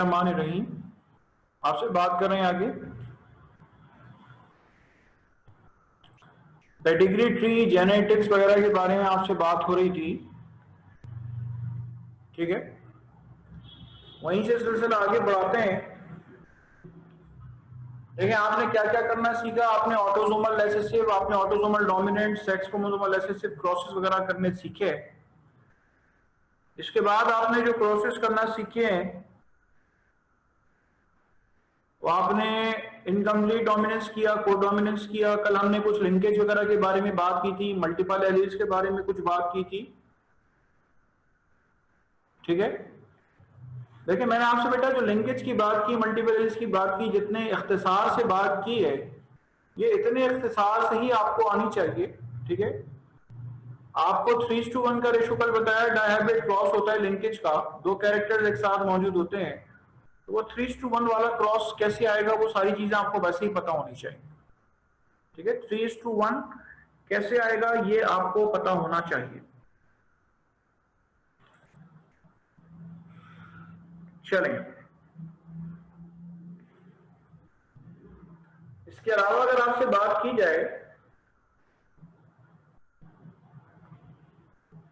रहमानिर्रहीम। आपसे बात कर रहे हैं आगे पेडिग्री ट्री जेनेटिक्स वगैरह के बारे में आपसे बात हो रही थी। ठीक है, वहीं से सिलसिला आगे बढ़ाते हैं। देखिए आपने क्या क्या करना सीखा। आपने ऑटोसोमल रिसेसिव, आपने autosomal dominant, sex chromosomal recessive crosses वगैरह करने सीखे। इसके बाद आपने जो प्रोसेस करना सीखे हैं वो आपने इनकम्प्लीट डोमिनेंस किया, को डोमिनेंस किया। कल हमने कुछ लिंकेज वगैरह के बारे में बात की थी, मल्टीपल एलील्स के बारे में कुछ बात की थी। ठीक है, देखिए मैंने आपसे बेटा जो लिंकेज की बात की, मल्टीपल एलील्स की बात की, जितने इख्तिसार से बात की है, ये इतने इख्तिसार से ही आपको आनी चाहिए। ठीक है, आपको 3:1 का रेशो कल बताया, डायहाइब्रिड क्रॉस होता है लिंकेज का, दो कैरेक्टर्स एक साथ मौजूद होते हैं, तो वो 3:1 वाला क्रॉस कैसे आएगा, वो सारी चीजें आपको वैसे ही पता होनी चाहिए। ठीक है, 3:1 कैसे आएगा ये आपको पता होना चाहिए। चलें, इसके अलावा अगर आपसे बात की जाए,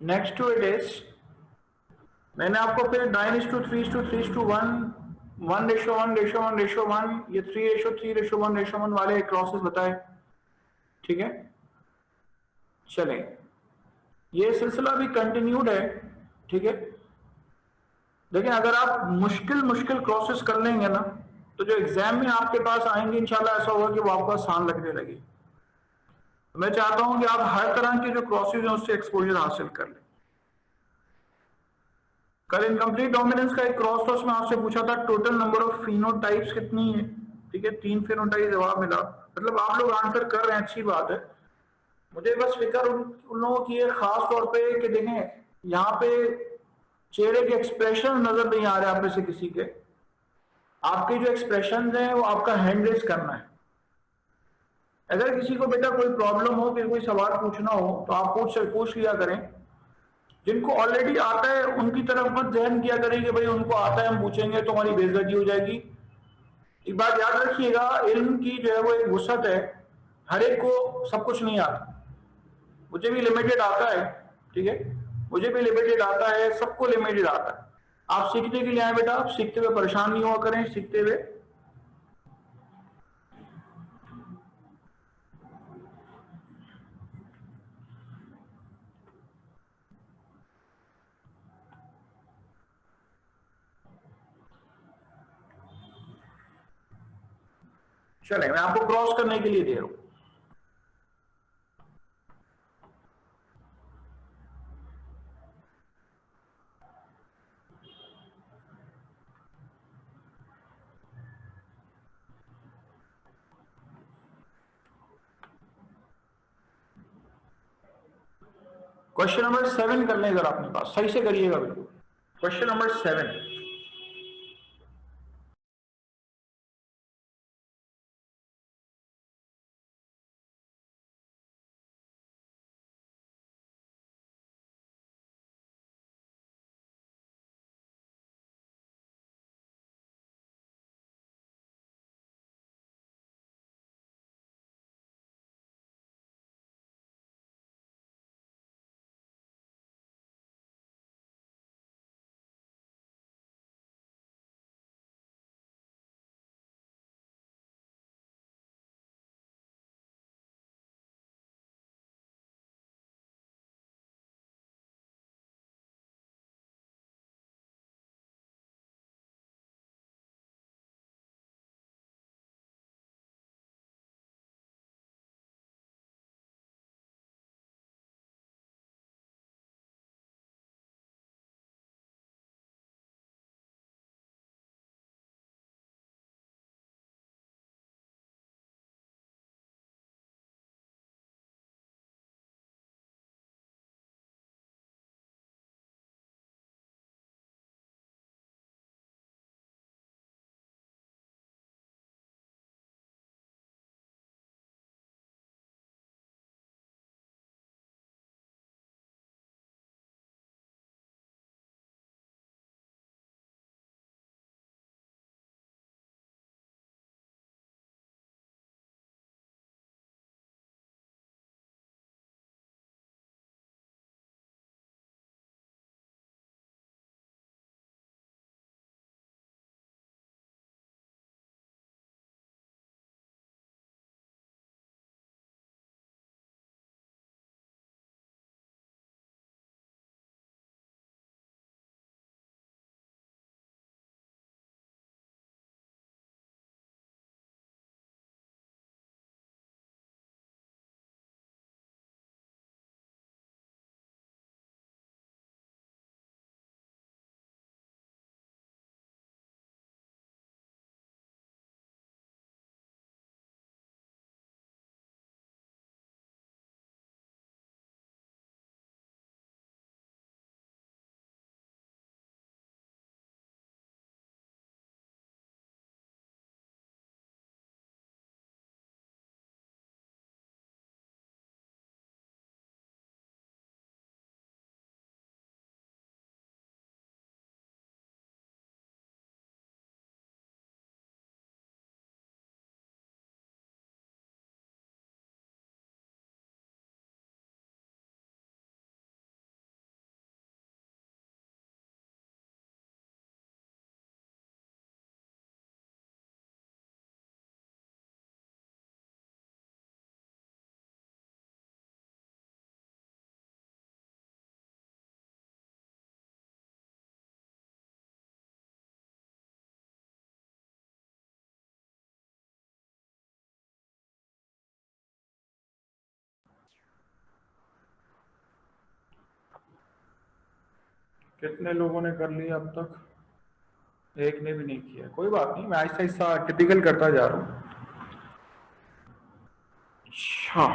नेक्स्ट टू इट इज, मैंने आपको फिर 9:3:3:1, 1:1:1:1, ये 3:3:1:1 वाले क्रॉसेस बताए। ठीक है, चलें, ये सिलसिला भी कंटिन्यूड है। ठीक है, लेकिन अगर आप मुश्किल मुश्किल क्रॉसेस कर लेंगे ना, तो जो एग्जाम में आपके पास आएंगे इंशाल्लाह ऐसा होगा कि वो आपको आसान लगने लगे। तो मैं चाहता हूं कि आप हर तरह के जो क्रॉसेस हैं उससे एक्सपोजर हासिल कर लें। कल इनकम्प्लीट डोमिनेंस का एक क्रॉस था, उसमें आपसे पूछा था टोटल नंबर ऑफ फिनोटाइप्स कितनी है। ठीक है, 3 फिनोटाइप जवाब मिला, मतलब आप लोग आंसर कर रहे हैं, अच्छी बात है। मुझे बस फिक्र उन लोगों की है खास तौर पे कि देखें यहाँ पे चेहरे के एक्सप्रेशन नजर नहीं आ रहे आप में से किसी के। आपके जो एक्सप्रेशन हैं वो आपका हैंड रेज करना है। अगर किसी को बेटा कोई प्रॉब्लम हो, फिर कोई सवाल पूछना हो तो आप पूछ लिया करें। जिनको ऑलरेडी आता है उनकी तरफ मत जहन किया करें कि भाई उनको आता है हम पूछेंगे तो हमारी बेइज्जती हो जाएगी। एक बात याद रखिएगा, इल्म की जो है वो एक वसअत है, हर एक को सब कुछ नहीं आता। मुझे भी लिमिटेड आता है। ठीक है, मुझे भी लिमिटेड आता है, सबको लिमिटेड आता है। आप सीखने के लिए आए बेटा, आप सीखते हुए परेशान नहीं हुआ करें, सीखते हुए। चले, मैं आपको क्रॉस करने के लिए दे रहा हूं। क्वेश्चन नंबर 7 कर लें, जरा अपने पास सही से करिएगा बिल्कुल। Question number 7। कितने लोगों ने कर लिया अब तक? एक ने भी नहीं किया। कोई बात नहीं, मैं आहिस्ता आहिस्ता टिपिकल करता जा रहा हूँ। अच्छा,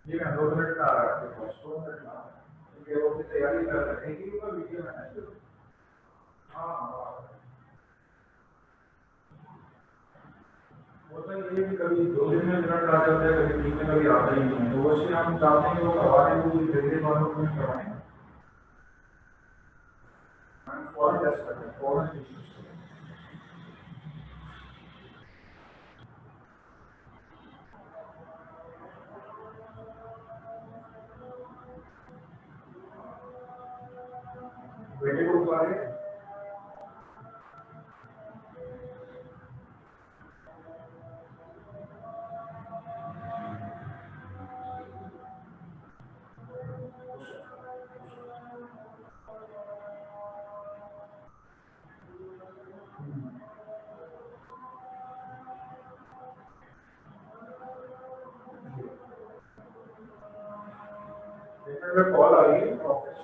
जी मैं 2 मिनट में आ रहा हूँ, 2 मिनट में आ रहा हूँ, क्योंकि वो अपनी तैयारी कर रहे हैं कि वो वीडियो में है। हाँ हाँ, होता ये है कि कभी 2 दिन में रिजल्ट आ जाता है, कभी 3 में, कभी आता ही नहीं है। तो वैसे हम चाहते हैं कि वो करवाने को जल्दी वालों को करवाएं। हम फॉरन टेस्ट करते हैं, फॉरन टेस्ट। बेटे को बुला रहे हैं। बेटे में कॉल आ रही है ऑफिस।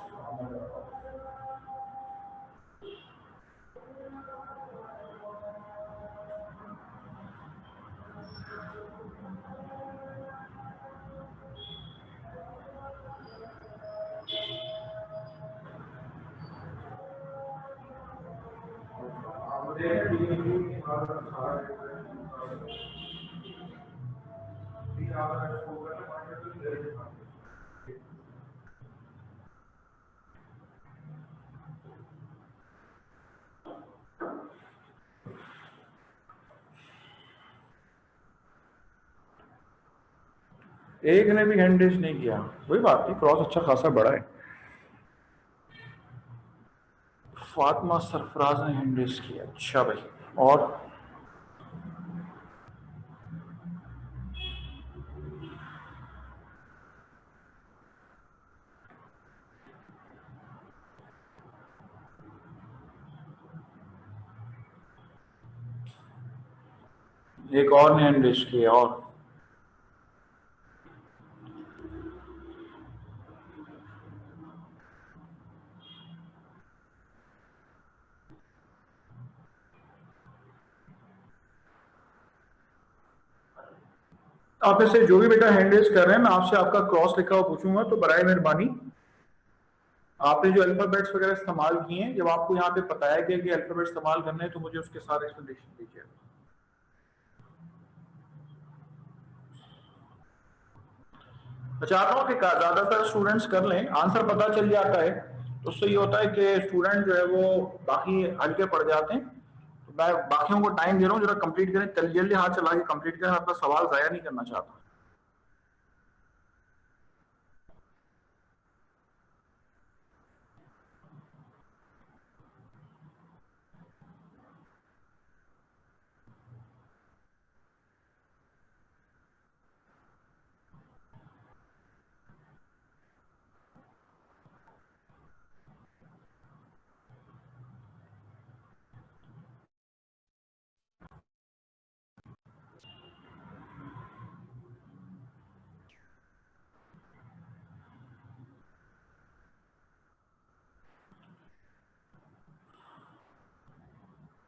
एक ने भी हैंड रेज नहीं किया। कोई बात नहीं, क्रॉस अच्छा खासा बड़ा है। फातिमा सरफराज ने हैंड रेज किया। अच्छा भाई, और एक और ने हैंड रेज किया। और आप में से जो भी बेटा हैंड रेज कर रहे हैं, मैं आपसे आपका क्रॉस लिखा हुआ पूछूंगा, तो बराए मेहरबानी आपने जो अल्फाबेट्स वगैरह इस्तेमाल किए हैं, जब आपको यहाँ पे बताया गया कि अल्फाबेट इस्तेमाल करने हैं, तो मुझे उसके सारे एक्सप्लेनेशन दीजिए। मैं चाहता हूँ कि ज्यादातर स्टूडेंट्स कर लें, आंसर पता चल जाता है तो उससे ये होता है कि स्टूडेंट जो है वो बाकी हल्के पड़ जाते हैं। तो मैं बाकियों को टाइम दे रहा हूँ, जरा कंप्लीट करें, जल्दी जल्दी हाथ चला के कंप्लीट करें, मैं अपना सवाल जाया नहीं करना चाहता।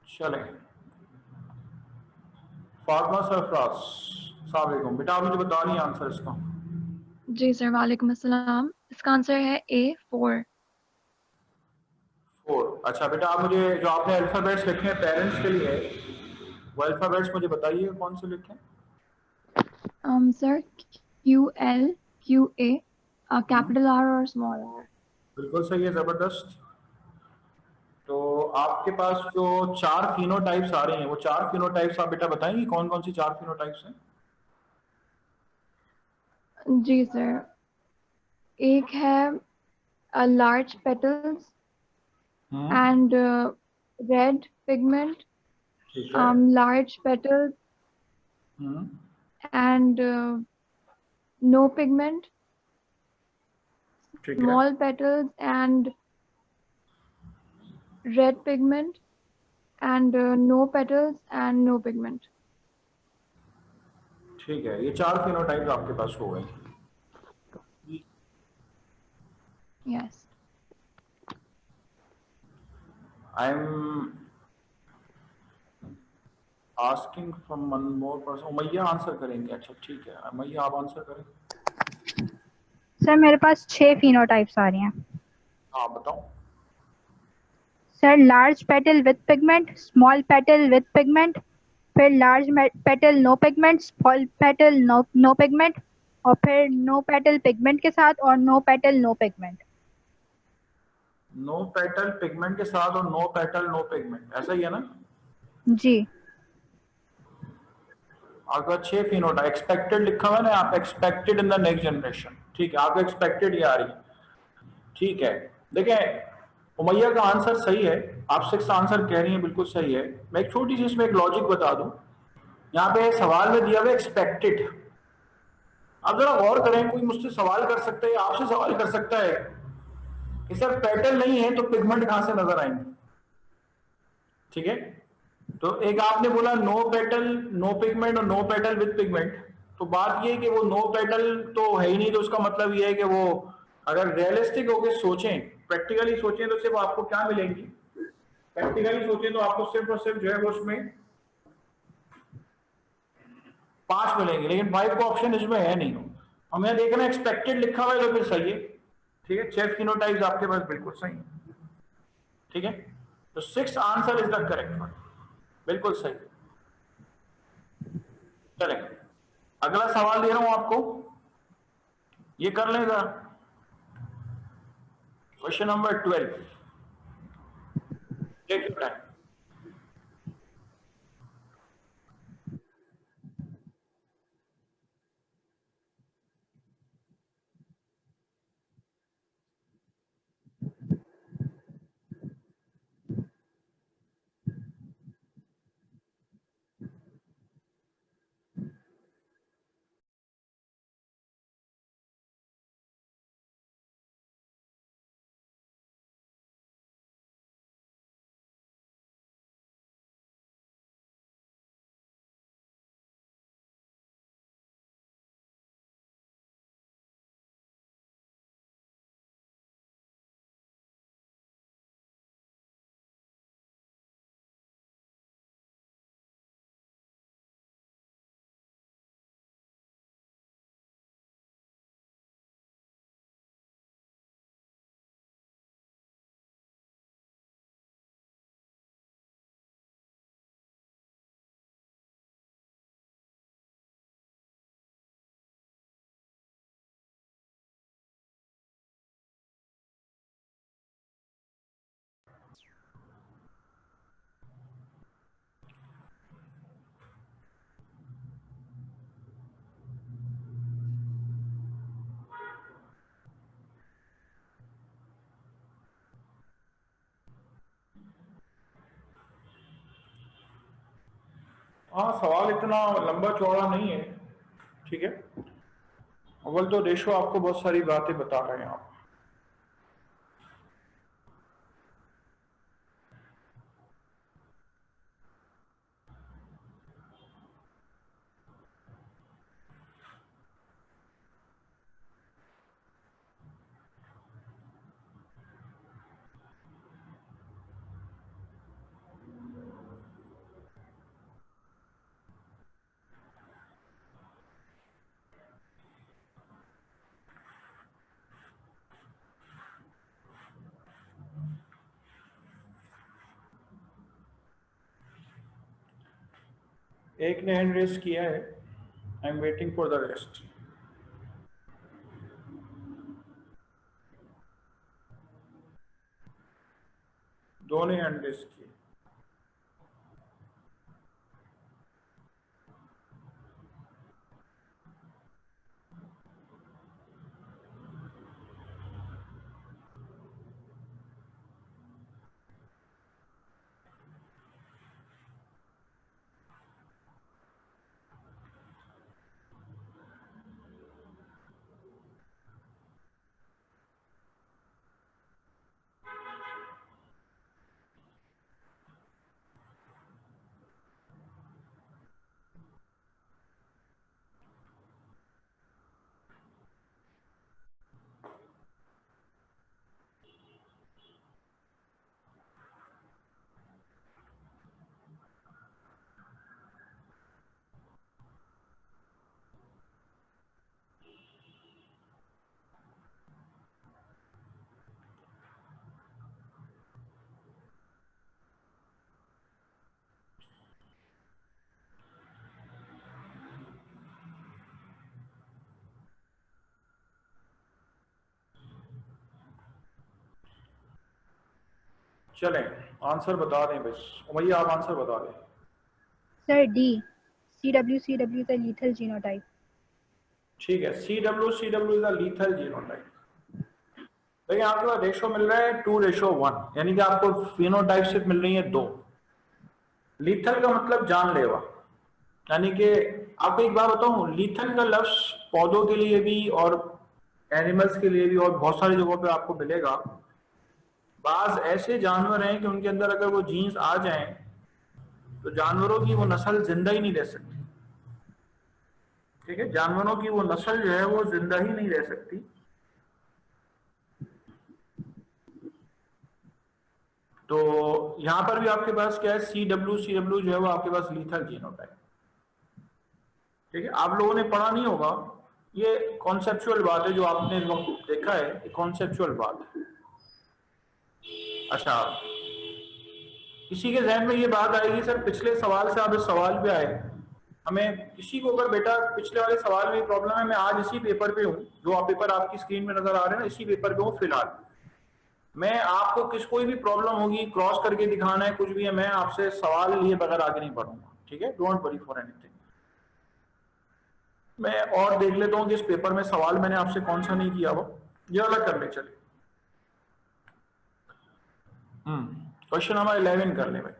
चले, फातिमा सरफराज, अस्सलाम वालेकुम बेटा, आप मुझे बता नहीं आंसर इसका। जी सर, वालेकुम अस्सलाम। इसका आंसर है A4। 4। अच्छा बेटा, आप मुझे जो आपने अल्फाबेट्स लिखे हैं पेरेंट्स के लिए, वो अल्फाबेट्स मुझे बताइए कौन से लिखे हैं। सर QLQA, कैपिटल R और स्मॉल R। बिल्कुल सही है, जबरदस्त। तो आपके पास जो 4 फिनोटाइप्स आ रही हैं, वो 4 फिनोटाइप्स आप बेटा बताएंगे कौन कौन सी 4 फिनोटाइप्स हैं? जी सर, एक है large petals and red pigment, ठीक है। Large petals hmm, and no pigment, ठीक है। small petals and red pigment, and no petals and no pigment. ठीक है, ये 4 फिनोटाइप्स आपके पास हो गए। Yes. I am asking from one more person. Umayya answer करेंगे? अच्छा ठीक है, उमैया आप आंसर करें। सर मेरे पास 6 फिनोटाइप्स आ रही हैं। हाँ बताओ। Sir large petal with pigment, small petal with pigment, फिर large petal no pigment, small petal no pigment, और फिर नो पेटल पिगमेंट के साथ और no petal no pigment. No petal pigment के साथ और नो पेटल नो पिगमेंट, ऐसा ही है ना? जी। आपका 6 फिनोटाइप एक्सपेक्टेड लिखा हुआ है ना, आप expected in the next generation. ठीक है, आपका एक्सपेक्टेड ये आ रही है। ठीक है, देखिए उमैया का आंसर सही है, आप 6 आंसर कह रही हैं, बिल्कुल सही है। मैं एक छोटी सी इसमें एक लॉजिक बता दूं। यहाँ पे सवाल में दिया हुआ एक्सपेक्टेड। आप जरा गौर करें, कोई मुझसे सवाल कर सकता है, आपसे सवाल कर सकता है कि सर पेटल नहीं है तो पिगमेंट कहां से नजर आएंगे? ठीक है, तो एक आपने बोला नो पेटल नो पिगमेंट और नो पेटल विद पिगमेंट। तो बात ये है कि वो नो पेटल तो है ही नहीं, तो उसका मतलब ये है कि वो, अगर रियलिस्टिक होकर सोचें, प्रैक्टिकली सोचें, तो सिर्फ आपको क्या मिलेंगी? प्रैक्टिकली सोचें तो आपको सिर्फ और सिर्फ जो है वो उसमें 5 मिलेंगे, लेकिन 5 का ऑप्शन इसमें है नहीं। हमें देखना एक्सपेक्टेड लिखा हुआ है तो फिर सही है। ठीक है, 6 फिनोटाइप्स आपके पास बिल्कुल सही है। ठीक है, तो 6 answer is the correct one, बिल्कुल सही। चलें, अगला सवाल दे रहा हूं आपको, ये कर लें जरा। Question number 12, take your time. हाँ, सवाल इतना लंबा चौड़ा नहीं है। ठीक है, अव्वल तो रेशो आपको बहुत सारी बातें बता रहे हैं आप। एक ने हैंड रेस किया है, I am waiting for the rest. दोनों अनडिस्क किए। चलें, आंसर बता दें बस। उमैया आप आंसर बता दें। Sir D, CW is a lethal genotype. ठीक है, CW is a lethal genotype. देखिए आपके पास रेशो मिल रहा है 2:1, यानी कि आपको फिनोटाइप सिर्फ मिल रही है 2। लीथल का मतलब जानलेवा, यानी कि आपको एक बात बताऊं, लीथल का लफ्ज पौधों के लिए भी और एनिमल्स के लिए भी और बहुत सारी जगहों पे आपको मिलेगा। बाज ऐसे जानवर हैं कि उनके अंदर अगर वो जीन्स आ जाएं तो जानवरों की वो नस्ल जिंदा ही नहीं रह सकती। ठीक है, जानवरों की वो नस्ल जो है वो जिंदा ही नहीं रह सकती। तो यहां पर भी आपके पास क्या है, CW जो है वो आपके पास लीथल जीनोटाइप। ठीक है, आप लोगों ने पढ़ा नहीं होगा, ये कॉन्सेप्चुअल बात है जो आपने इस वक्त देखा है, ये कॉन्सेप्चुअल बात है। अच्छा, किसी के जहन में ये बात आएगी सर पिछले सवाल से आप इस सवाल पे आए, हमें किसी को अगर बेटा पिछले वाले सवाल में प्रॉब्लम है, मैं आज इसी पेपर पे हूँ, जो आप पेपर आपकी स्क्रीन में नजर आ रहे हैं ना, इसी पेपर पे हूँ फिलहाल। मैं आपको कोई भी प्रॉब्लम होगी, क्रॉस करके दिखाना है, कुछ भी है, मैं आपसे सवाल लिए बगैर आगे नहीं बढ़ूंगा। ठीक है, डोंट वरी फॉर एनीथिंग। मैं और देख लेता हूँ कि इस पेपर में सवाल मैंने आपसे कौन सा नहीं किया, वो ये अलग कर ले। चलिए क्वेश्चन नंबर 11 कर ले भाई।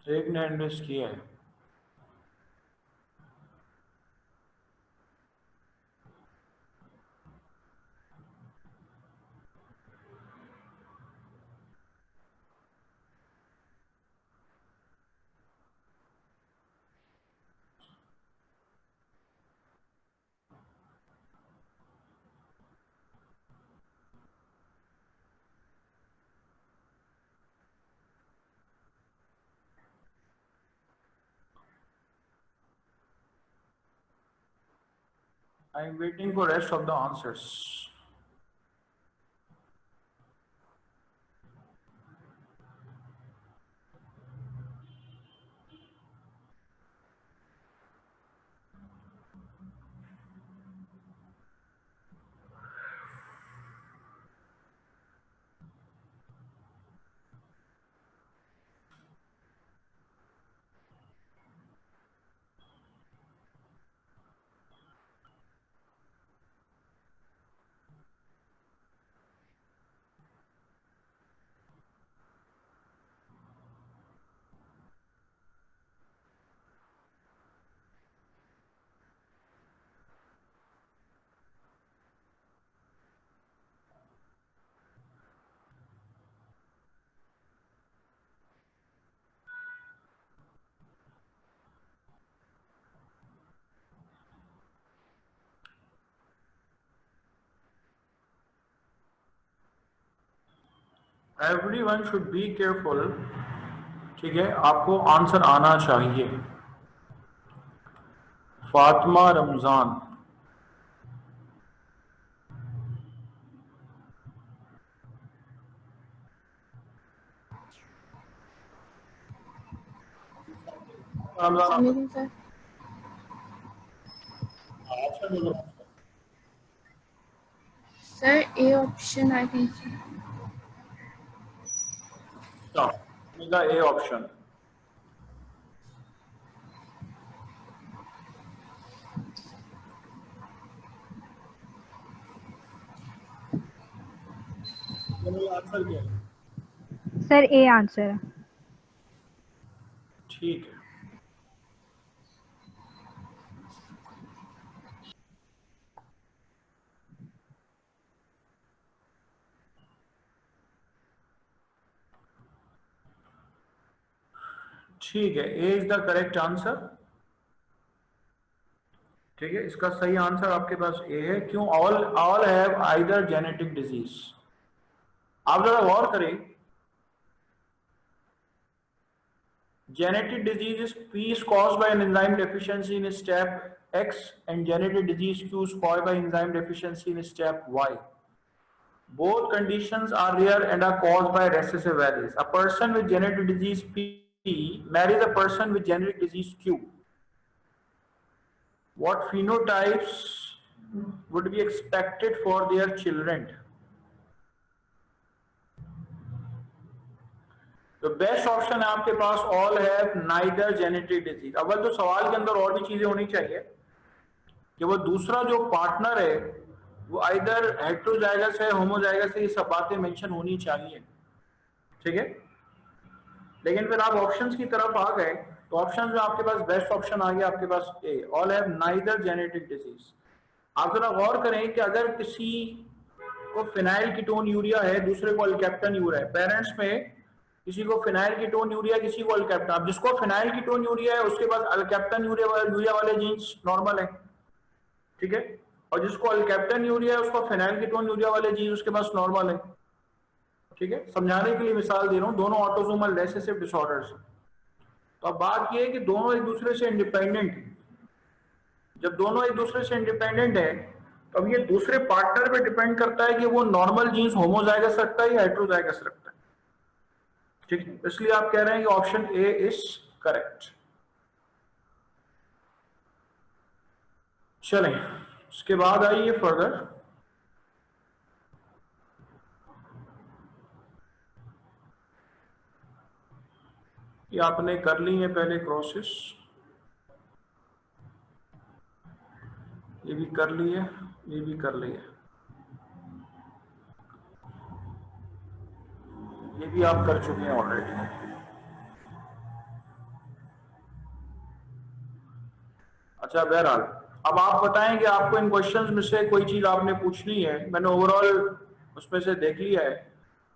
एक ने इन्वेस्ट किया है। I am waiting for rest of the answers. Everyone should be careful. ठीक है, आपको आंसर आना चाहिए. Fatima Ramzan. Assalamualaikum, sir. Sir, A option, I think so. The A option. Answer क्या है? सर ए आंसर है. ठीक है. ठीक है, A is the correct answer. ठीक है, इसका सही आंसर आपके पास ए है. क्यों? All have either genetic disease. आप जरा गौर करें. Genetic disease is P is caused by an enzyme deficiency in step X and genetic disease Q is caused by enzyme deficiency in step Y. Both conditions are rare and are caused by recessive alleles. A person with genetic disease P marries a person with genetic disease Q. What phenotypes would be expected for their children? तो best option है आपके पास all have neither genetic disease. अव्वल तो सवाल के अंदर और भी चीजें होनी चाहिए कि वो दूसरा जो पार्टनर है वो आइदर हेटेरोजाइगस है, होमोजाइगस है, ये सब बातें मेंशन होनी चाहिए. ठीक है, लेकिन फिर आप ऑप्शंस की तरफ आ गए तो ऑप्शंस में आपके पास बेस्ट ऑप्शन आ गया आपके पास A, all have neither genetic disease. आप जरा गौर करें कि अगर किसी को फिनाइल कीटोन यूरिया है, दूसरे को अल्केप्टन यूरिया है, पेरेंट्स में किसी को फिनाइल कीटोन यूरिया, किसी को अल्केप्टन, अब जिसको फिनाइल कीटोन यूरिया है उसके पास अल्केप्टन यूरिया वाले जीन्स नॉर्मल है. ठीक है, और जिसको अल्केप्टन यूरिया है उसको फिनाइल कीटोन यूरिया वाले जीन्स उसके पास नॉर्मल है. ठीक है, समझाने के लिए मिसाल दे रहा हूं, दोनों ऑटोसोमल रिसेसिव डिसऑर्डर्स. तो अब बात यह है कि दोनों एक दूसरे से इंडिपेंडेंट है. जब दोनों एक दूसरे से इंडिपेंडेंट है तो अब ये दूसरे पार्टनर पे डिपेंड करता है कि वो नॉर्मल जीन्स होमोजाइगस रखता है या हेटेरोजाइगस रखता है. ठीक है, इसलिए आप कह रहे हैं कि ऑप्शन ए इज करेक्ट. चलें, इसके बाद आइए फर्दर. ये आपने कर ली है पहले क्रॉसेस, ये भी कर ली है, ये भी कर ली है, ये भी आप कर चुके हैं ऑलरेडी. अच्छा, बहरहाल अब आप बताएं कि आपको इन क्वेश्चंस में से कोई चीज आपने पूछनी है. मैंने ओवरऑल उसमें से देख लिया है.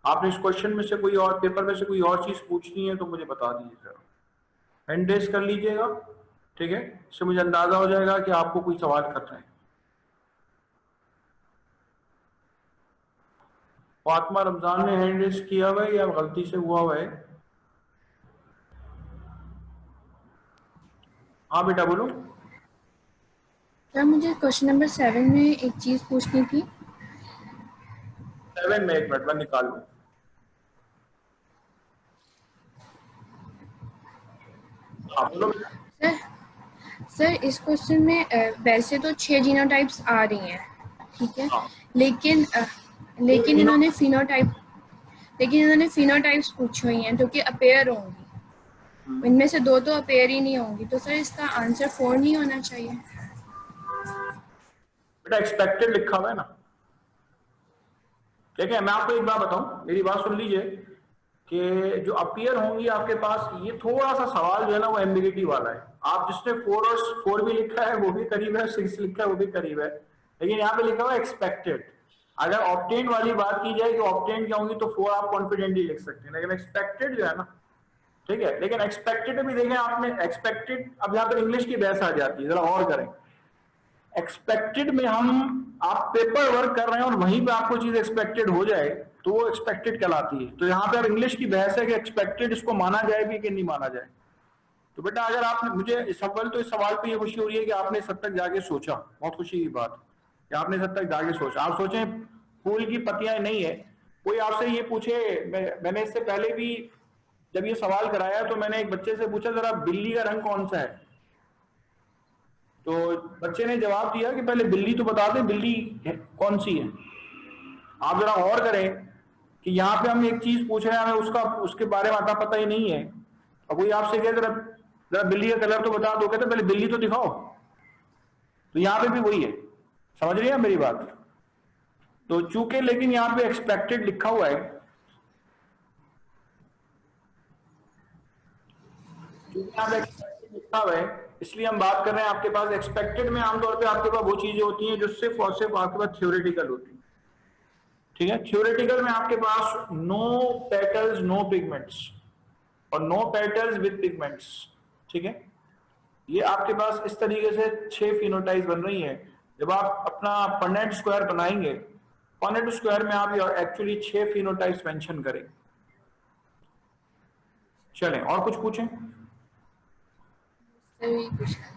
आपने इस क्वेश्चन में से कोई और, पेपर में से कोई और चीज पूछनी है तो मुझे बता दीजिएगा, हैंड रेज कर लीजिएगा. ठीक है, इससे मुझे अंदाजा हो जाएगा कि आपको कोई सवाल कर रहे हैं. फातिमा रमजान ने हैंड रेज किया हुआ है या गलती से हुआ हुआ है? हाँ बेटा बोलो. सर मुझे क्वेश्चन नंबर 7 में एक चीज पूछनी थी। 7 में, एक मिनट में निकाल लूँ। हाँ बोलो। सर सर इस क्वेश्चन में वैसे तो 6 जीनोटाइप्स आ रही हैं, ठीक है, हाँ लेकिन लेकिन इन्होंने फिनोटाइप्स पूछी हुई हैं जो कि अपेयर होंगी। इनमें से 2 तो अपेयर ही नहीं होंगी, तो सर इसका आंसर 4 नहीं होना चाहिए। बेटा एक्सपेक्टेड लिखा हुआ है ना, ठीक है। मैं आपको एक बात बताऊं, मेरी बात सुन लीजिए, कि जो अपीयर होंगी आपके पास, ये थोड़ा सा सवाल जो है ना वो एम्बिगिटी वाला है। आप जिसने 4 भी लिखा है वो भी करीब है, 6 लिखा है वो भी करीब है, लेकिन यहाँ पे लिखा हुआ है एक्सपेक्टेड। अगर ऑब्टेन वाली बात की जाए कि ऑब्टेन क्या होंगी तो 4 आप कॉन्फिडेंटली लिख सकते हैं, लेकिन एक्सपेक्टेड जो है ना, ठीक है। लेकिन एक्सपेक्टेड में भी देखें आपने, एक्सपेक्टेड, अब यहाँ पर इंग्लिश की बहस आ जाती है, जरा और करें। एक्सपेक्टेड में आप पेपर वर्क कर रहे हैं और वहीं पे आपको चीज एक्सपेक्टेड हो जाए तो वो एक्सपेक्टेड कहलाती है। तो यहाँ पे अब इंग्लिश की बहस है कि एक्सपेक्टेड इसको माना जाए भी कि नहीं माना जाए। तो बेटा अगर आपने, मुझे इस सवाल पे ये खुशी हो रही है कि आपने इस हद तक जाके सोचा, बहुत खुशी की बात कि आपने इस हद तक जाके सोचा। आप सोचें फूल की पत्तियां नहीं है, कोई आपसे ये पूछे, मैंने इससे पहले भी जब ये सवाल कराया तो मैंने एक बच्चे से पूछा जरा बिल्ली का रंग कौन सा है, तो बच्चे ने जवाब दिया कि पहले बिल्ली तो बता दे, बिल्ली कौन सी है। आप जरा और करें कि यहाँ पे हम एक चीज पूछ रहे हैं, हमें उसके बारे में आता पता ही नहीं है, और कोई आपसे कहे जरा जरा बिल्ली का कलर तो बता दो, कहते पहले बिल्ली तो दिखाओ। तो यहाँ पे भी वही है, समझ रही है मेरी बात। तो चूंकि लेकिन यहाँ पे एक्सपेक्टेड लिखा हुआ है, क्योंकि यहाँ पे एक्सपेक्टेड लिखा हुआ है इसलिए हम बात कर रहे हैं। आपके पास एक्सपेक्टेड में आमतौर पे आपके पास वो चीजें होती हैं जो सिर्फ और सिर्फ आपके पास थ्योरेटिकल होती है, ठीक है। थ्योरेटिकल में आपके पास नो पेटल्स नो पिगमेंट्स और नो पेटल्स विद पिगमेंट्स, ठीक है। ये आपके पास इस तरीके से 6 फिनोटाइप्स बन रही हैं। जब आप अपना पनेट स्क्वायर बनाएंगे, पनेट स्क्वायर में आप एक्चुअली 6 फिनोटाइप्स मेंशन करेंगे। चलें और कुछ पूछें। सर यही पूछना है।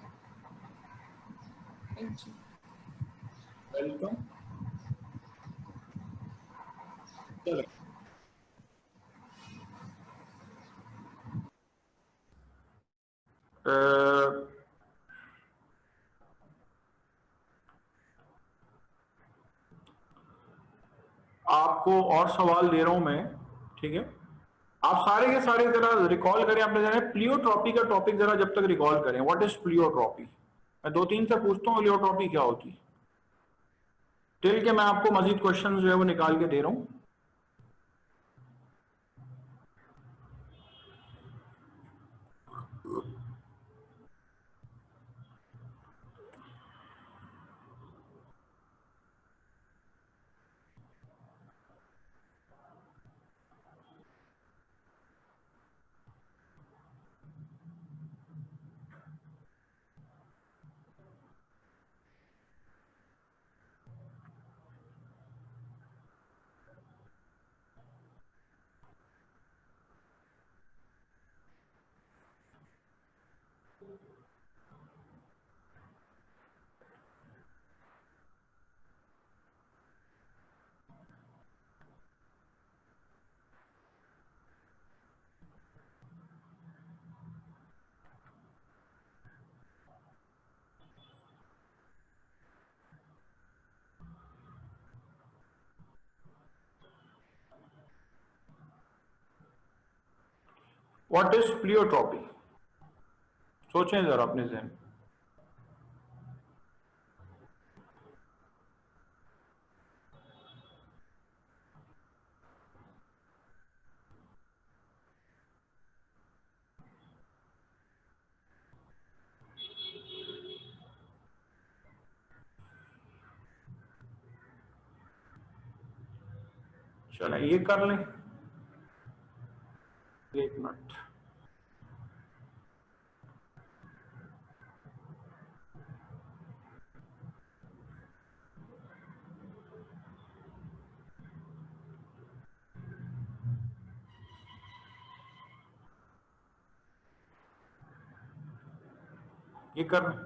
Thank you. वेलकम। चलें आपको और सवाल दे रहा हूं मैं, ठीक है। आप सारे के सारे जरा रिकॉल करें, आपने जरा प्लियोट्रॉपी का टॉपिक जरा जब तक रिकॉल करें। What is pleiotropy? मैं 2-3 से पूछता हूँ प्लियोट्रॉपी क्या होती है, टिल के मैं आपको मजीद क्वेश्चन जो है वो निकाल के दे रहा हूं। What is pleiotropy? सोचें जरा अपने जहन। चलें ये कर लें, एक मिनट। ये कर लें।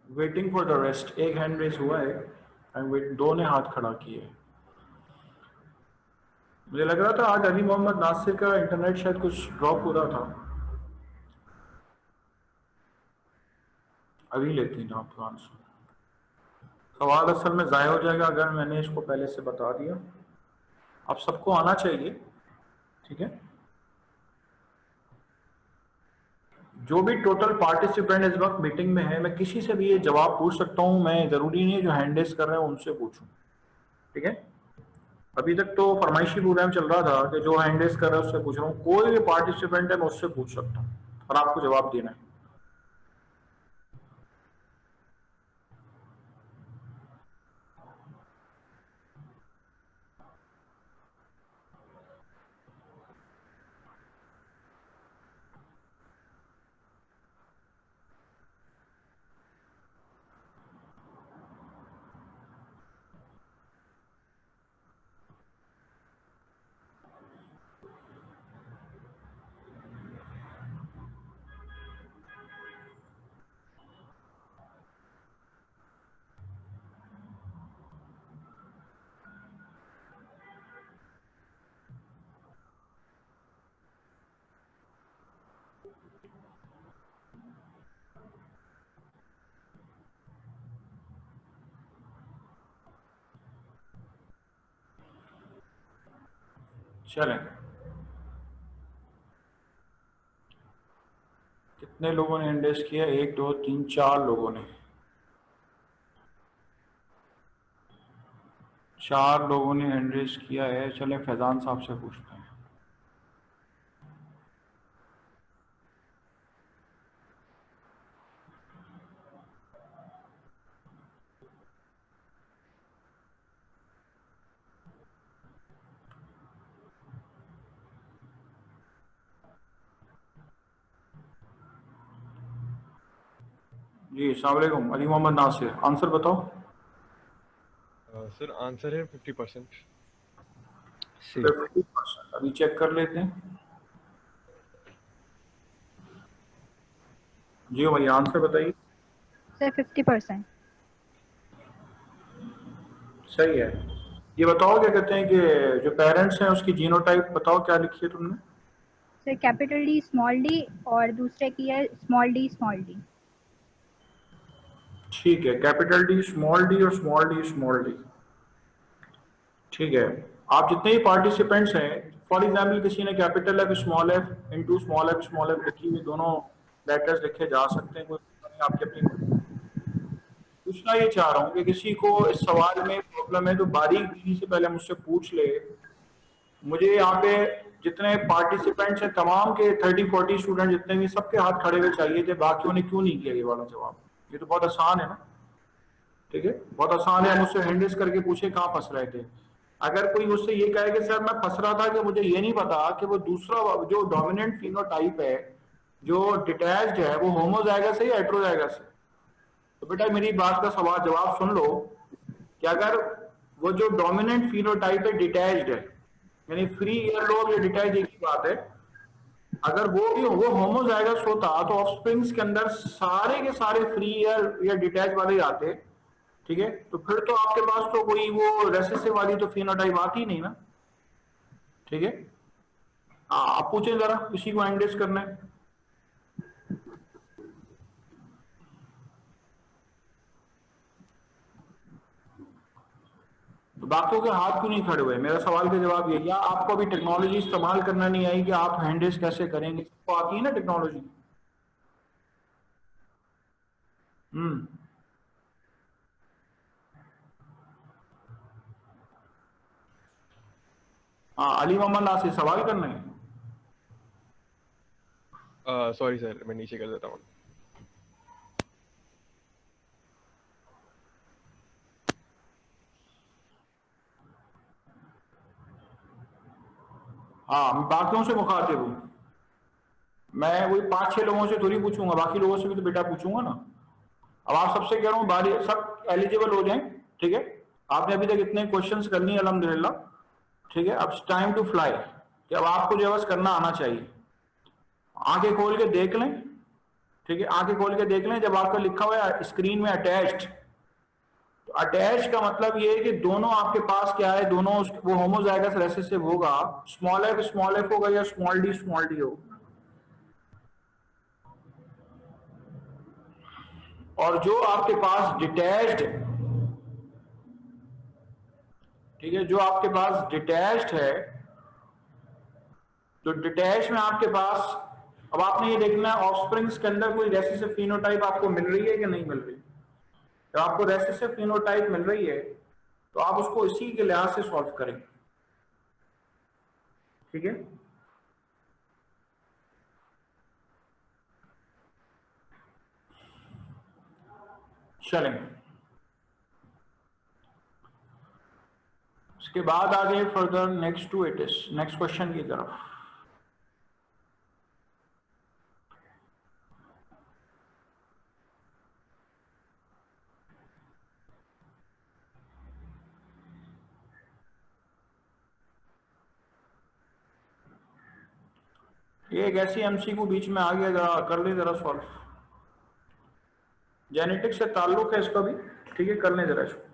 वेटिंग फॉर द रेस्ट, एक हैंड रेस हुआ है एंड दो ने हाथ खड़ा किए। मुझे लग रहा था आज अली मोहम्मद नासिर का इंटरनेट शायद कुछ ड्रॉप हो रहा था, अभी लेते हैं आपका आंसर। सवाल असल में ज़ाया हो जाएगा अगर मैंने इसको पहले से बता दिया। अब सबको आना चाहिए, ठीक है। जो भी टोटल पार्टिसिपेंट इस वक्त मीटिंग में है, मैं किसी से भी ये जवाब पूछ सकता हूँ, मैं ज़रूरी नहीं है जो हैंड रेस कर रहे हैं उनसे पूछूं, ठीक है। अभी तक तो फरमाइशी प्रोग्राम चल रहा था कि जो हैंड रेस कर रहा है उससे पूछ रहा हूँ, कोई भी पार्टिसिपेंट है मैं उससे पूछ सकता हूँ और आपको जवाब देना है। चलें, कितने लोगों ने हैंड रेस किया? 1 2 3 4 लोगों ने, 4 लोगों ने हैंड रेस किया है। चलें फैजान साहब से पूछते हैं। जी अस्सलाम वालेकुम, अली मोहम्मद नासिर, आंसर बताओ। सर आंसर है 50%। 50%, अभी चेक कर लेते हैं। जी भाई आंसर बताइए। सर 50%। सही है। ये बताओ क्या कहते हैं कि जो पेरेंट्स हैं उसकी जीनोटाइप बताओ, क्या लिखी है तुमने? Sir capital D small D और दूसरे की है स्मॉल डी स्मॉल डी। ठीक है, कैपिटल डी स्मॉल डी और स्मॉल डी स्मॉल डी। ठीक है, आप जितने ही पार्टिसिपेंट्स हैं, फॉर एग्जाम्पल किसी ने capital F small F into small F लिखी हुई, दोनों लेटर्स लिखे जा सकते हैं, कोई आपके अपनी। पूछना ये चाह रहा हूँ कि किसी को इस सवाल में प्रॉब्लम है तो बारीक बीनी से पहले मुझसे पूछ ले। मुझे यहाँ पे जितने पार्टिसिपेंट्स हैं तमाम के 30-40 स्टूडेंट जितने भी, सबके हाथ खड़े हुए चाहिए थे, बाकियों ने क्यों नहीं किया ये वाला जवाब? ये तो बहुत आसान है ना, ठीक है, बहुत आसान है। मुझसे हैंडल्स करके पूछे कहाँ फंस रहे थे। अगर कोई मुझसे ये कहे कि सर मैं फंस रहा था कि मुझे ये नहीं पता कि वो दूसरा जो डोमिनेंट फिनोटाइप है जो डिटैच्ड है वो होमोजाइगस है या हेटेरोजाइगस है, तो बेटा मेरी बात का सवाल जवाब सुन लो कि अगर वो जो डोमिनेंट फिनोटाइप है डिटैच्ड है, यानी फ्री ईयरलोब या डिटैच एक ही बात है, अगर वो होमोजाइगस होता तो ऑफस्प्रिंग्स के अंदर सारे के सारे फ्री ईयर या डिटैच वाले आते, ठीक है, तो फिर तो आपके पास तो कोई वो रेसेसिव वाली तो फिनोटाइप आती नहीं ना, ठीक है। आप पूछें जरा, किसी को एंडेस करना है? तो बाकियों के हाथ क्यों नहीं खड़े हुए? मेरा सवाल का जवाब ये, या आपको अभी टेक्नोलॉजी इस्तेमाल करना नहीं आई कि आप हैंडेस कैसे करेंगे? सबको आती है ना टेक्नोलॉजी। हाँ, अली मोहम्मद नासिर सवाल करना है? सॉरी सर, मैं नीचे कर देता हूँ। हाँ, मैं बाकियों से मुखातिब हूँ, मैं वही 5-6 लोगों से थोड़ी पूछूंगा, बाकी लोगों से भी तो बेटा पूछूंगा ना। अब आप सबसे कह रहा हूँ बारी सब एलिजिबल हो जाएं, ठीक है। आपने अभी तक इतने क्वेश्चंस कर लिए अल्हम्दुलिल्लाह, ठीक है। अब टाइम टू फ्लाई, कि अब आपको जो है बस करना आना चाहिए। आंखें खोल के देख लें, ठीक है, आंखें खोल के देख लें। जब आपका लिखा हुआ है स्क्रीन में अटैच्ड, तो अटैच का मतलब ये है कि दोनों आपके पास क्या है, दोनों वो होमोजाइगस रेसेसिव होगा, स्मॉल एफ होगा या स्मॉल डी होगा। और जो आपके पास डिटैच्ड, ठीक है, जो आपके पास डिटैच्ड है, तो डिटैच में आपके पास, अब आपने ये देखना है ऑफस्प्रिंग्स के अंदर कोई रेसेसिव फिनोटाइप आपको मिल रही है कि नहीं मिल रही। जब आपको रेसेसिव फिनोटाइप मिल रही है तो आप उसको इसी के लिहाज से सॉल्व करें, ठीक है। चलें, उसके बाद आगे further next to it is next question की तरफ। ये एक ऐसी एमसीक्यू बीच में आ गया, जरा कर ले जरा सॉल्व। जेनेटिक्स से ताल्लुक है इसका भी, ठीक है, कर लें जरा इसको।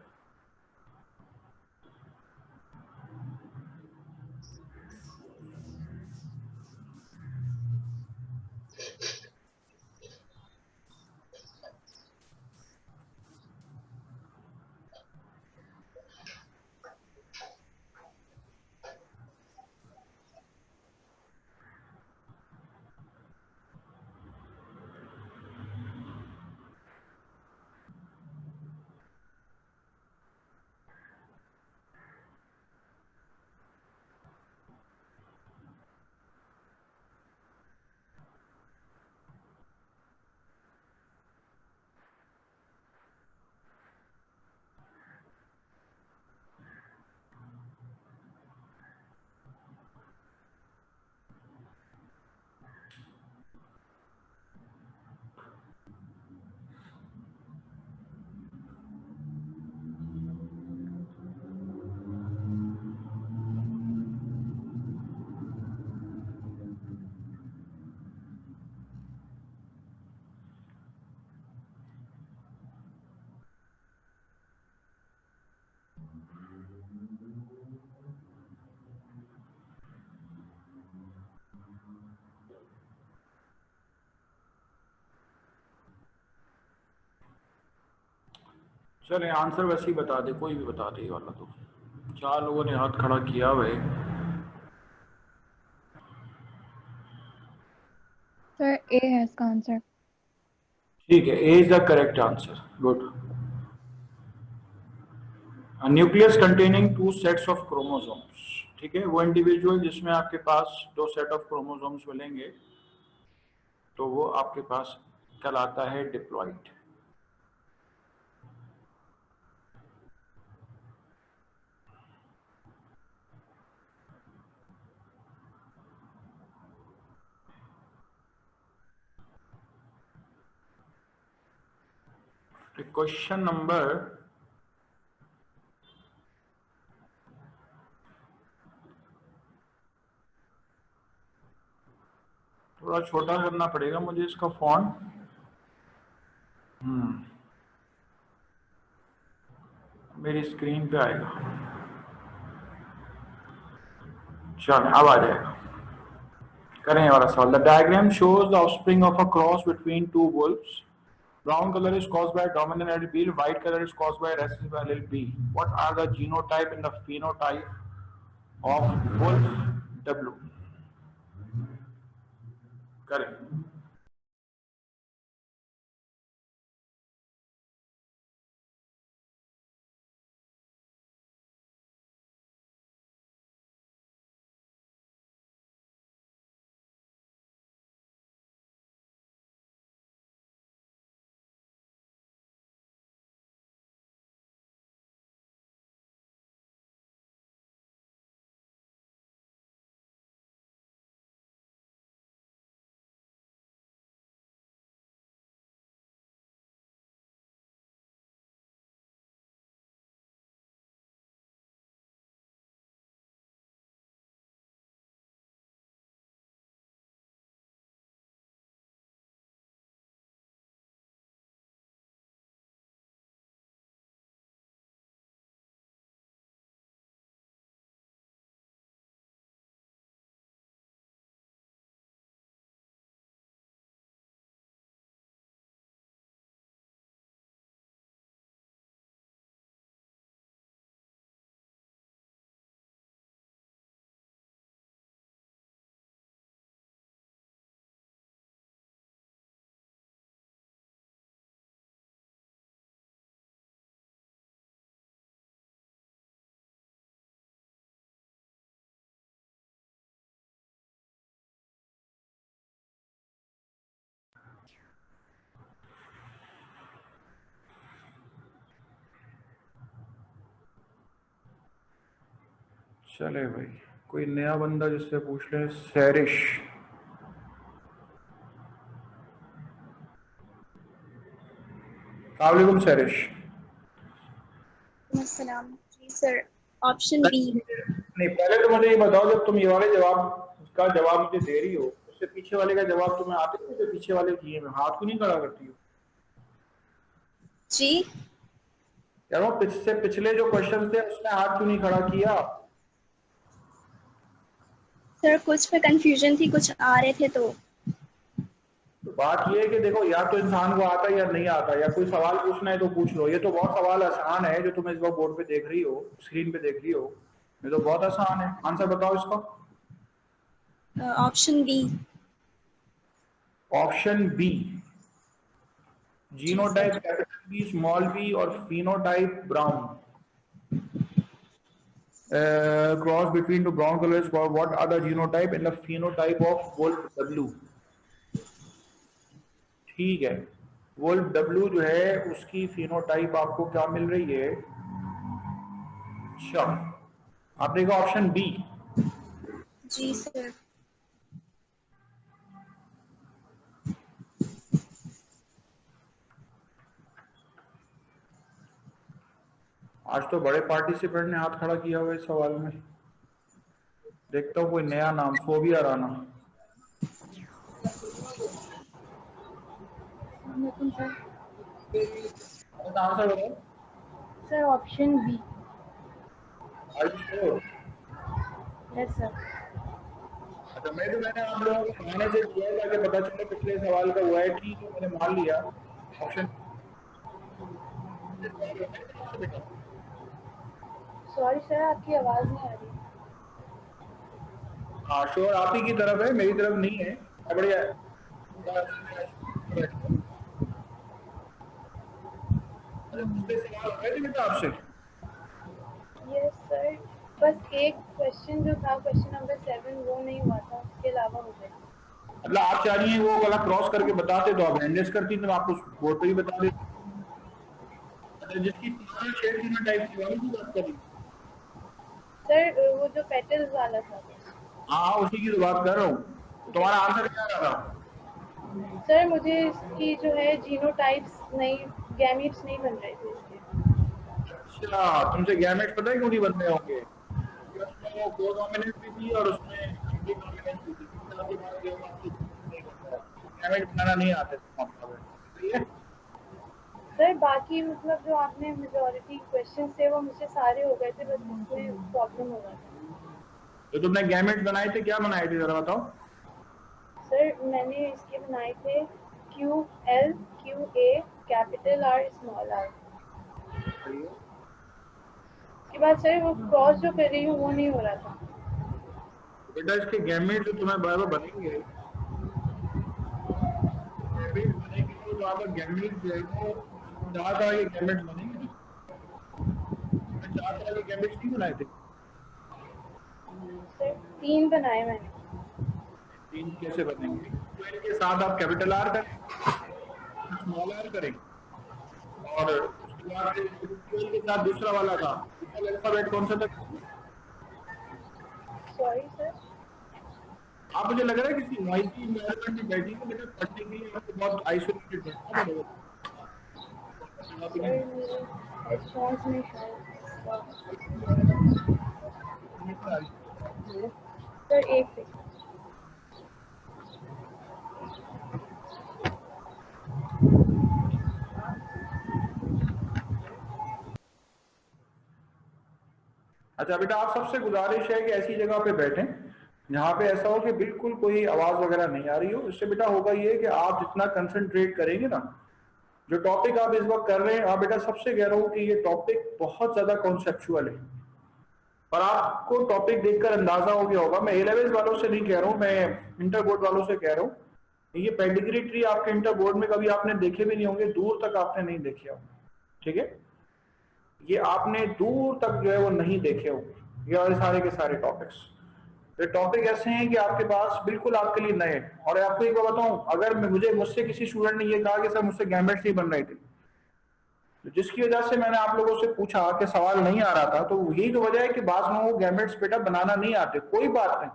चलें, आंसर वैसे ही बता दे, कोई भी बता दे, ये वाला तो 4 लोगों ने हाथ खड़ा किया हुआ है। सर ए है इसका आंसर। ठीक है, A is the correct answer, good. Nucleus containing 2 sets of chromosomes, ठीक है, वो इंडिविजुअल जिसमें आपके पास 2 सेट ऑफ क्रोमोसोम्स मिलेंगे, तो वो आपके पास कहलाता है डिप्लॉइड। क्वेश्चन नंबर थोड़ा छोटा करना पड़ेगा मुझे इसका फॉन्ट। मेरी स्क्रीन पे आएगा, चल अब आ जाएगा। करें ये वाला सवाल। The diagram shows the offspring of a cross between 2 Wolves. Brown color is caused by dominant allele, white color is caused by recessive allele B. What are the genotype and the phenotype of wolf W? Correct. चले भाई, कोई नया बंदा जिससे पूछ ले। सैरिश, अस्सलाम सैरिश। अस्सलाम जी सर, ऑप्शन बी। नहीं, पहले तो मुझे ये बताओ, जब तुम ये वाले जवाब का जवाब मुझे दे रही हो, उससे पीछे वाले का जवाब तुम्हें आते थे? जो पीछे वाले किए में हाथ क्यों नहीं खड़ा करती हो? जी कह रहा हूँ, इससे पिछले जो क्वेश्चन थे उसमें हाथ क्यों नहीं खड़ा किया? सर, कुछ पे कंफ्यूजन थी, कुछ आ रहे थे तो बात ये है कि देखो, या तो इंसान को आता है या नहीं आता, या कोई सवाल पूछना है तो पूछ लो। ये तो बहुत सवाल आसान है जो तुम इस वक्त बोर्ड पे देख रही हो, स्क्रीन पे देख रही हो। ये तो बहुत आसान है। आंसर बताओ इसका। Option B. Option B, genotype capital B, small B और phenotype brown. Cross between two brown colours, what are the genotype and the phenotype of wolf W. ठीक है, वुल्फ डब्ल्यू जो है उसकी फिनोटाइप आपको क्या मिल रही है? अच्छा, आपने कहा ऑप्शन बी। जी सर। आज तो बड़े पार्टिसिपेंट ने हाथ खड़ा किया हुआ है इस सवाल में। देखता हूँ कोई नया नाम, फोबिया राना। आंसर बताओ sir option B. sure? Yes sir. अच्छा, मैंने आप लोगों को खाने से किया है ताकि पता चले पिछले सवाल का हुआ है। ठीक है, मैंने मान लिया ऑप्शन। सॉरी सर, आपकी आवाज़ नहीं आ रही। हाँ, श्योर आप ही की तरफ है, मेरी तरफ नहीं है। बढ़िया। पिछले सवाल हो गए थे बेटा आपसे। यस सर, बस एक क्वेश्चन जो था, क्वेश्चन नंबर 7, वो नहीं हुआ था, उसके अलावा हो गया। मतलब आप चाह रही हैं वो गला क्रॉस करके बताते तो आप हैंडलेस करती, तो आप उस बोर्ड पे ही बता देते। अच्छा, जिसकी तीनों शेड की टाइप की वाली की बात करी। सर वो जो पेटल्स वाला था। हाँ, उसी की तो बात कर रहा हूँ। तुम्हारा आंसर क्या रहा? सर मुझे इसकी जो है जीनोटाइप्स नहीं, गैमीट्स नहीं बन रहे थे इसके। अच्छा, तुमसे गैमेट पता है क्यों नहीं बनते होंगे? उसमें वो कोडोमिनेंस भी थी और उसमें एंटीडोमिनेंस भी थी। गैमेट बनाना नहीं आते थे। सर बाकी मतलब जो आपने मेजॉरिटी क्वेश्चंस थे वो मुझसे सारे हो गए थे, बस उसमें प्रॉब्लम हो रहा था। तो तुमने गैमेट बनाए थे, क्या बनाए थे जरा बताओ? सर मैंने इसके बनाए थे QL QA capital R small r। उसके बाद सर वो क्रॉस जो कर रही हूँ वो नहीं हो रहा था। बेटा इसके गैमेट जो तुम्हें बराबर बनेंगे, तो आप गैमेट जो है वो 4 तरह के गैमेट बनेंगे। 4 तरह के गैमेट नहीं बनाए थे सर 3 बनाए मैंने। 3 कैसे बनेंगे? तो इनके साथ आप कैपिटल आर करें, स्मॉल आर करें, और उसके बाद के साथ दूसरा वाला था अल्फाबेट कौन सा था? Sorry sir. आप, मुझे लग रहा है किसी नॉइजी एनवायरनमेंट में बैठी है, लेकिन पढ़ने के लिए आपको बहुत आइसोलेटेड बैठना पड़ेगा। सर मेरे हेडफोन्स में सर एक सेकंड। अच्छा बेटा, आप सबसे गुजारिश है कि ऐसी जगह पे बैठें जहाँ पे ऐसा हो कि बिल्कुल कोई आवाज वगैरह नहीं आ रही हो। इससे बेटा होगा ये कि आप जितना कंसंट्रेट करेंगे ना, जो टॉपिक आप इस वक्त कर रहे हैं, आप बेटा सबसे कह रहा हूँ कि ये टॉपिक बहुत ज्यादा कॉन्सेप्चुअल है और आपको टॉपिक देखकर अंदाजा हो गया होगा। मैं ए लेवल्स वालों से नहीं कह रहा हूँ, मैं इंटर बोर्ड वालों से कह रहा हूँ। ये पेडिग्री ट्री आपके इंटर बोर्ड में कभी आपने देखे भी नहीं होंगे, दूर तक आपने नहीं देखे होंगे। ठीक है, ये आपने दूर तक जो है वो नहीं देखे होंगे। ये सारे के सारे टॉपिक्स, ये टॉपिक ऐसे हैं कि आपके पास बिल्कुल आपके लिए नए। और आपको एक बात बताऊं, अगर मुझसे किसी स्टूडेंट ने ये कहा कि सर मुझसे गैमेट्स नहीं बन रहे थे, तो जिसकी वजह से मैंने आप लोगों से पूछा कि सवाल नहीं आ रहा था, तो यही तो वजह है कि बाज़ लोगों को गैमेट्स बेटा बनाना नहीं आते, कोई बात नहीं,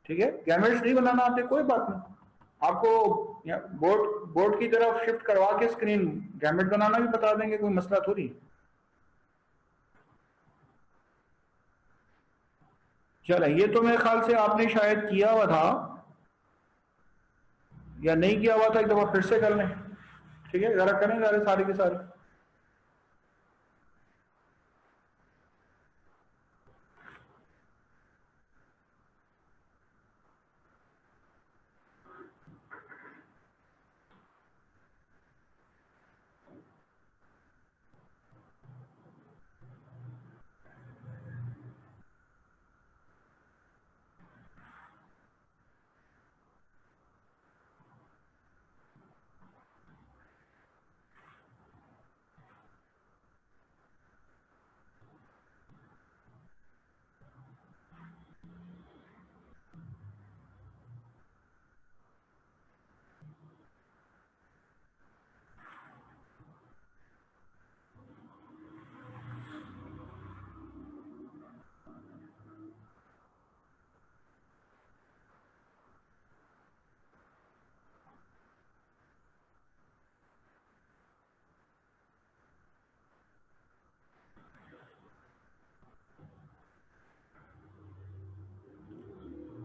ठीक है, गैमेट्स नहीं बनाना आते कोई बात नहीं, आपको बोर्ड की तरफ शिफ्ट करवा के स्क्रीन गैमेट बनाना भी बता देंगे, कोई मसला थोड़ी। चलो ये तो मेरे ख्याल से आपने शायद किया हुआ था या नहीं किया हुआ था, एक दफा फिर से कर लें, ठीक है, जरा करें सारे के सारे।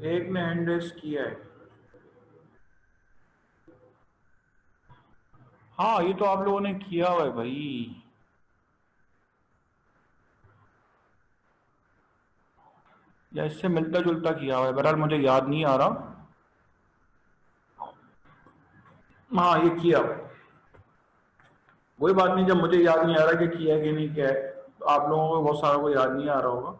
एक ने हैंड रेस किया है, हाँ ये तो आप लोगों ने किया हुआ है भाई, या इससे मिलता जुलता किया हुआ है, बहरहाल मुझे याद नहीं आ रहा। हाँ ये किया, कोई बात नहीं, जब मुझे याद नहीं आ रहा कि किया है कि नहीं किया है, तो आप लोगों को बहुत सारा को याद नहीं आ रहा होगा,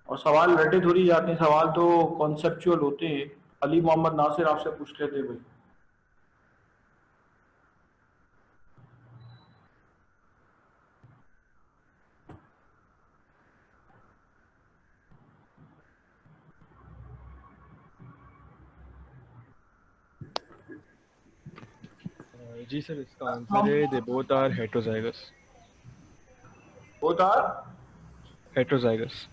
और सवाल रटे थोड़ी जाते हैं, सवाल तो कॉन्सेप्चुअल होते हैं। अली मोहम्मद नासिर आपसे पूछ लेते भाई। जी सर, इसका आंसर है they both are heterozygous. Both are heterozygous.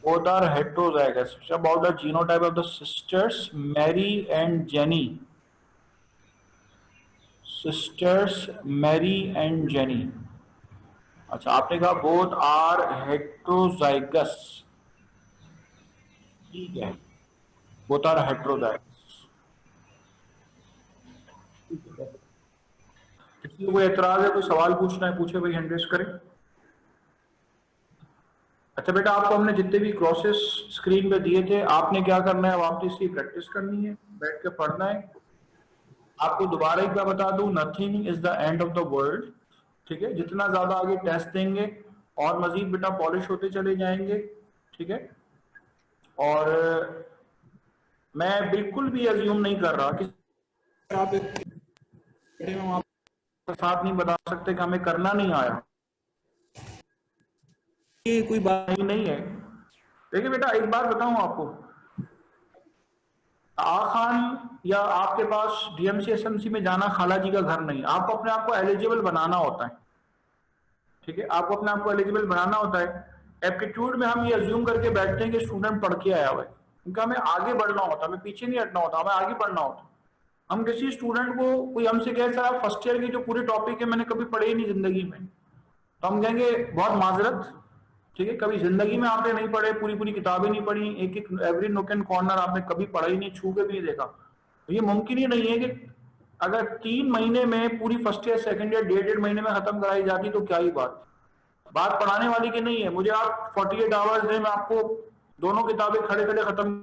both are heterozygous. It's about the genotype of the sisters Mary and Jenny. Sisters Mary and Jenny. अच्छा आपने कहा both are heterozygous, ठीक है, both are heterozygous। किसी को कोई एतराज है, कोई सवाल पूछना है पूछे भाई, हैंड रेज करें। अच्छा बेटा, आपको हमने जितने भी क्रॉसेस स्क्रीन पे दिए थे, आपने क्या करना है, आपने इसकी प्रैक्टिस करनी है, बैठ के पढ़ना है। आपको दोबारा एक बार बता दूं, nothing is the end of the world, ठीक है, जितना ज्यादा आगे टेस्ट देंगे और मजीद बेटा पॉलिश होते चले जाएंगे, ठीक है। और मैं बिल्कुल भी अज्यूम नहीं कर रहा कि आप आपके साथ नहीं बता सकते कि हमें करना नहीं आया, ये कोई बात ही नहीं है। देखिए बेटा एक बात बताऊं आपको, खान या आपके पास डीएमसी एसएमसी में जाना खाला जी का घर नहीं, आपको अपने आप को एलिजिबल बनाना होता है, ठीक है, आपको अपने आप को एलिजिबल बनाना होता है। एप्टीट्यूड में हम ये अज्यूम करके बैठते हैं कि स्टूडेंट पढ़ के आया हुआ है, क्योंकि हमें आगे बढ़ना होता है, हमें पीछे नहीं हटना होता, हमें आगे बढ़ना होता है। हम किसी स्टूडेंट को, कोई हमसे कहे सर आप फर्स्ट ईयर की जो पूरे टॉपिक है मैंने कभी पढ़े ही नहीं जिंदगी में, तो हम कहेंगे बहुत माजरत, ठीक है, कभी जिंदगी में आपने नहीं पढ़े, पूरी किताबें नहीं पढ़ी, एक एक एवरी नोक एंड कॉर्नर आपने कभी पढ़ा ही नहीं, छू के भी नहीं देखा, तो ये मुमकिन ही नहीं है कि अगर 3 महीने में पूरी फर्स्ट ईयर सेकंड ईयर 1.5 महीने में खत्म कराई जाती तो क्या ही बात पढ़ाने वाली की नहीं है। मुझे आप 48 आवर्स दें, मैं आपको दोनों किताबें खड़े खड़े खत्म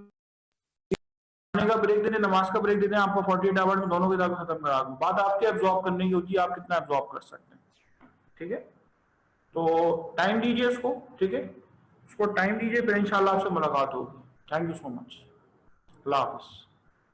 का ब्रेक देने, नमाज का ब्रेक देते हैं, आपको 48 आवर्स में दोनों किताबें खत्म करा दूं। बात आपके एब्जॉर्ब करने की होती है, आप कितना एब्जॉर्ब कर सकते हैं, ठीक है। तो टाइम दीजिए उसको, ठीक है, उसको टाइम दीजिए, फिर इंशाल्लाह आपसे मुलाकात होगी। थैंक यू सो मच, अल्लाह हाफिज़।